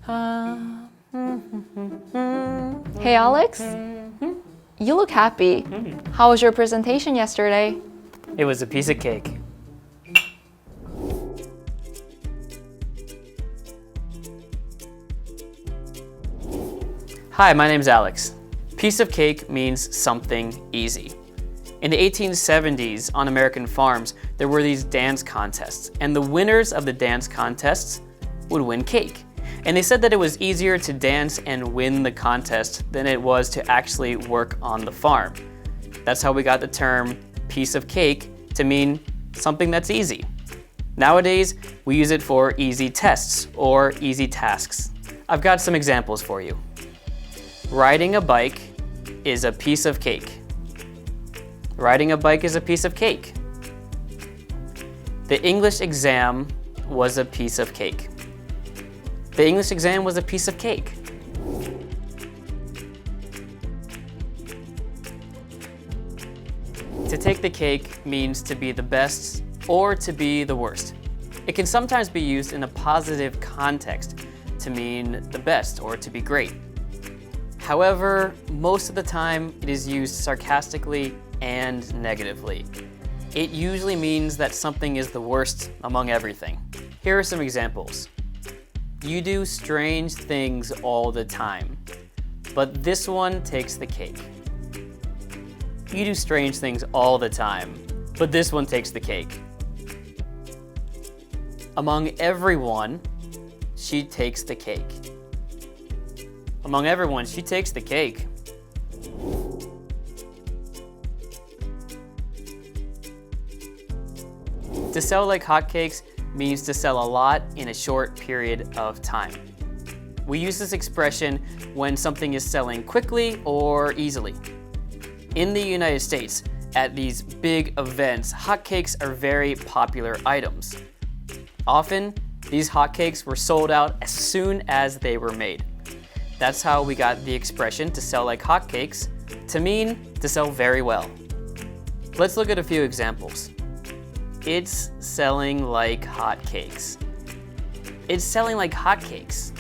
Hey Alex, you look happy. How was your presentation yesterday? It was a piece of cake. Hi, my name's Alex. Piece of cake means something easy. In the 1870s, on American farms, there were these dance contests, and the winners of the dance contests would win cake. And they said that it was easier to dance and win the contest than it was to actually work on the farm. That's how we got the term piece of cake to mean something that's easy. Nowadays, we use it for easy tests or easy tasks. I've got some examples for you. Riding a bike is a piece of cake. Riding a bike is a piece of cake. The English exam was a piece of cake. The English exam was a piece of cake. To take the cake means to be the best or to be the worst. It can sometimes be used in a positive context to mean the best or to be great. However, most of the time it is used sarcastically and negatively. It usually means that something is the worst among everything. Here are some examples. You do strange things all the time, but this one takes the cake. You do strange things all the time, but this one takes the cake. Among everyone, she takes the cake. Among everyone, she takes the cake. To sell like hotcakes means to sell a lot in a short period of time. We use this expression when something is selling quickly or easily. In the United States, at these big events, hotcakes are very popular items. Often, these hotcakes were sold out as soon as they were made. That's how we got the expression to sell like hotcakes to mean to sell very well. Let's look at a few examples. It's selling like hotcakes. It's selling like hotcakes.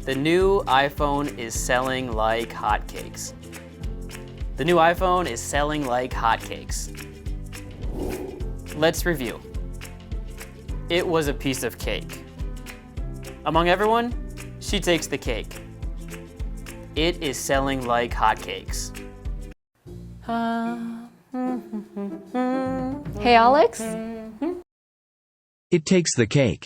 The new iPhone is selling like hotcakes. The new iPhone is selling like hotcakes. Let's review. It was a piece of cake. Among everyone, she takes the cake. It is selling like hotcakes. Hey Alex? It takes the cake.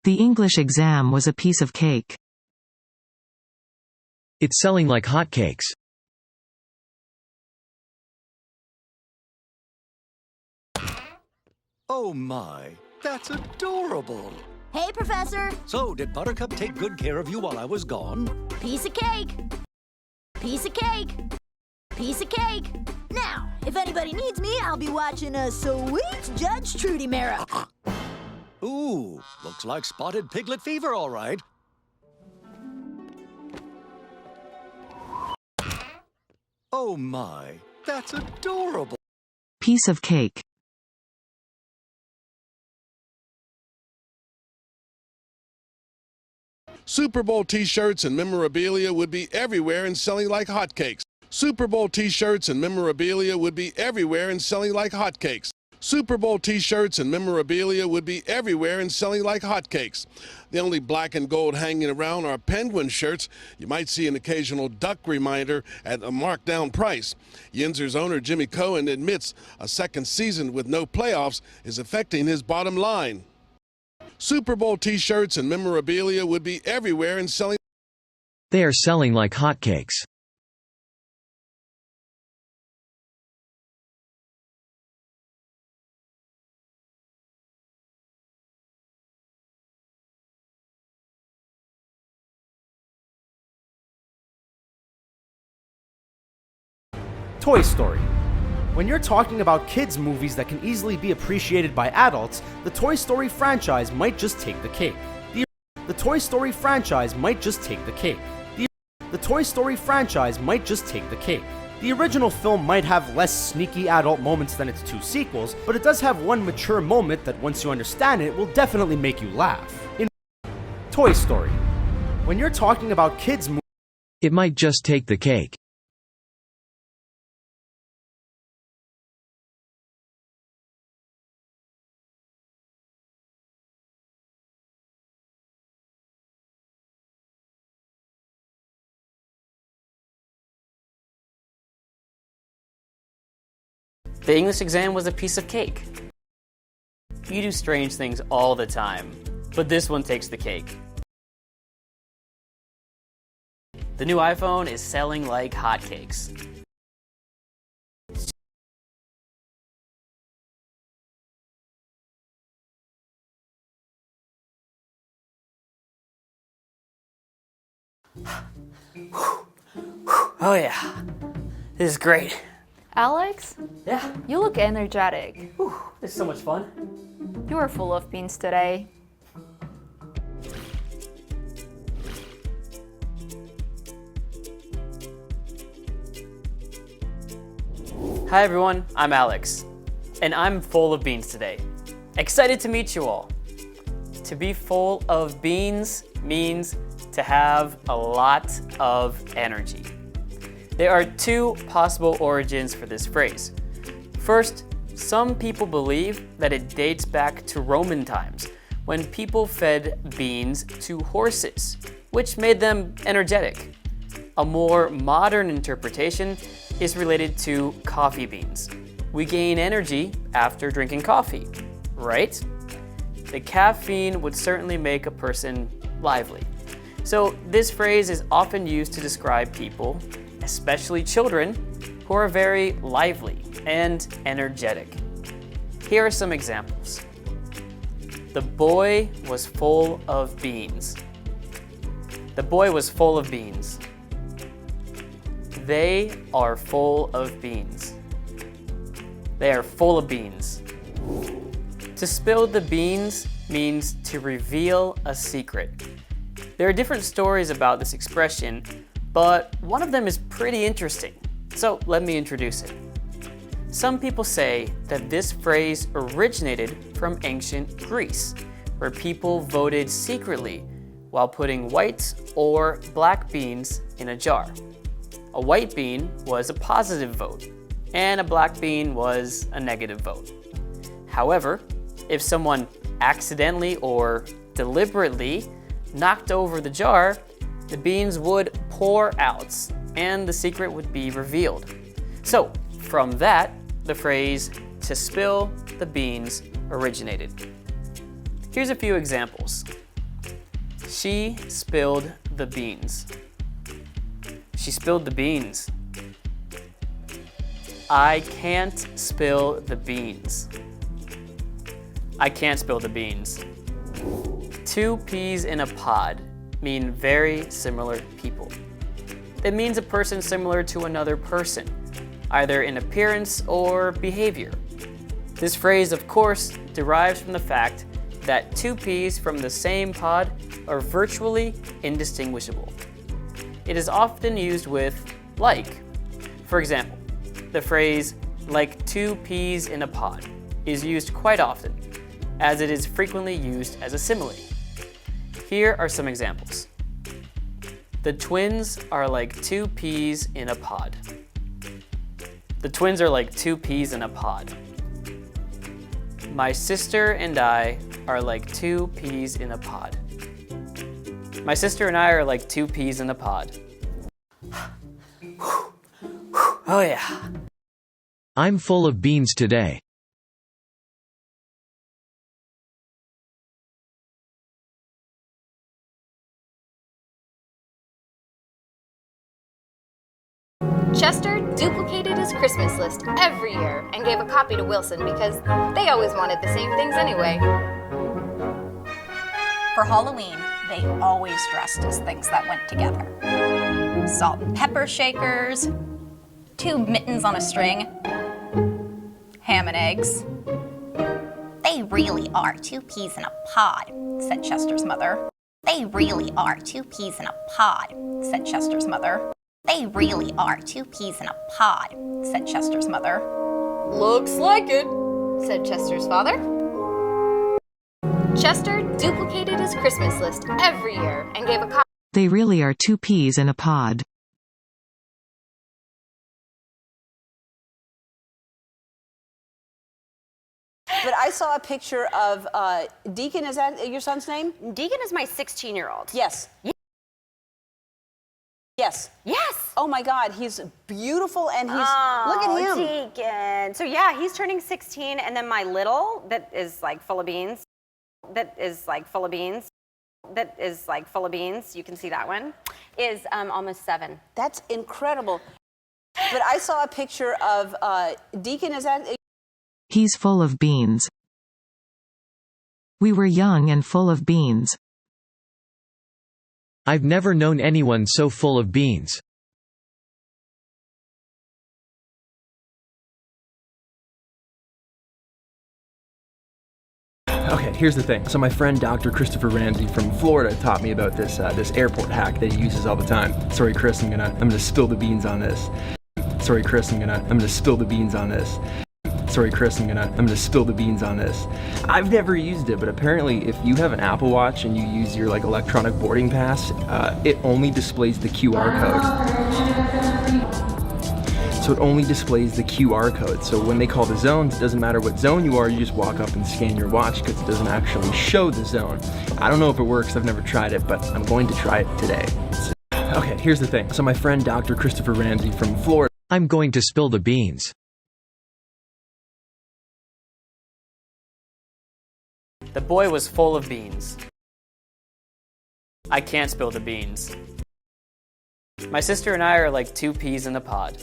The English exam was a piece of cake. It's selling like hotcakes. Oh my, that's adorable. Hey, Professor. So, did Buttercup take good care of you while I was gone? Piece of cake. Piece of cake. Piece of cake. Now, if anybody needs me, I'll be watching a sweet Judge Trudy Mara. Ooh, looks like spotted piglet fever, all right. Oh my, that's adorable. Piece of cake. Super Bowl t-shirts and memorabilia would be everywhere and selling like hotcakes. Super Bowl t-shirts and memorabilia would be everywhere and selling like hotcakes. Super Bowl t-shirts and memorabilia would be everywhere and selling like hotcakes. The only black and gold hanging around are Penguin shirts. You might see an occasional duck reminder at a markdown price. Yinzer's owner Jimmy Cohen admits a second season with no playoffs is affecting his bottom line. Super Bowl t-shirts and memorabilia would be everywhere and selling. They are selling like hotcakes. Toy Story. When you're talking about kids' movies that can easily be appreciated by adults, the Toy Story franchise might just take the cake. The Toy Story franchise might just take the cake. The Toy Story franchise might just take the cake. The original film might have less sneaky adult moments than its two sequels, but it does have one mature moment that once you understand it will definitely make you laugh. In Toy Story. When you're talking about kids' movies, It might just take the cake. The English exam was a piece of cake. You do strange things all the time, but this one takes the cake. The new iPhone is selling like hotcakes. Oh yeah, this is great. Alex, Yeah, you look energetic. this is so much fun. You are full of beans today. Hi everyone, I'm Alex, and I'm full of beans today. Excited to meet you all. To be full of beans means to have a lot of energy. There are two possible origins for this phrase. First, some people believe that it dates back to Roman times, when people fed beans to horses, which made them energetic. A more modern interpretation is related to coffee beans. We gain energy after drinking coffee, right? The caffeine would certainly make a person lively. So this phrase is often used to describe people, especially children, who are very lively and energetic. Here are some examples. The boy was full of beans. The boy was full of beans. They are full of beans. They are full of beans. To spill the beans means to reveal a secret. There are different stories about this expression, but one of them is pretty interesting. So let me introduce it. Some people say that this phrase originated from ancient Greece, where people voted secretly while putting white or black beans in a jar. A white bean was a positive vote, and a black bean was a negative vote. However, if someone accidentally or deliberately knocked over the jar, the beans would pour out, and the secret would be revealed. So, from that, the phrase, to spill the beans, originated. Here's a few examples. She spilled the beans. She spilled the beans. I can't spill the beans. I can't spill the beans. Two peas in a pod mean very similar people. It means a person similar to another person, either in appearance or behavior. This phrase, of course, derives from the fact that two peas from the same pod are virtually indistinguishable. It is often used with like. For example, the phrase, like two peas in a pod, is used quite often, as it is frequently used as a simile. Here are some examples. The twins are like two peas in a pod. The twins are like two peas in a pod. My sister and I are like two peas in a pod. My sister and I are like two peas in a pod. Oh yeah. I'm full of beans today. Chester duplicated his Christmas list every year and gave a copy to Wilson because they always wanted the same things anyway. For Halloween, they always dressed as things that went together. Salt and pepper shakers, two mittens on a string, ham and eggs. They really are two peas in a pod, said Chester's mother. They really are two peas in a pod, said Chester's mother. They really are 2 peas in a pod, said Chester's mother. Looks like it, said Chester's father. Chester duplicated his Christmas list every year and gave a copy. They really are 2 peas in a pod. But I saw a picture of Deacon. Is that your son's name? Deacon is my 16-year-old. Yes. Yes. Yes. Oh my God, he's beautiful and he's look at him. Deacon. So yeah, he's turning 16, and then my little that is like full of beans. You can see that one is almost 7. That's incredible. But I saw a picture of Deacon. Is that? He's full of beans. We were young and full of beans. I've never known anyone so full of beans. Okay, here's the thing. So my friend Dr. Christopher Ramsey from Florida taught me about this airport hack that he uses all the time. Sorry, Chris, I'm gonna spill the beans on this. Sorry, Chris, I'm gonna spill the beans on this. Sorry, Chris, I'm gonna spill the beans on this. I've never used it, but apparently if you have an Apple Watch and you use your electronic boarding pass, it only displays the QR code. So it only displays the QR code. So when they call the zones, it doesn't matter what zone you are, you just walk up and scan your watch because it doesn't actually show the zone. I don't know if it works, I've never tried it, but I'm going to try it today. Okay, here's the thing. So my friend Dr. Christopher Ramsey from Florida. I'm going to spill the beans. The boy was full of beans. I can't spill the beans. My sister and I are like 2 peas in a pod.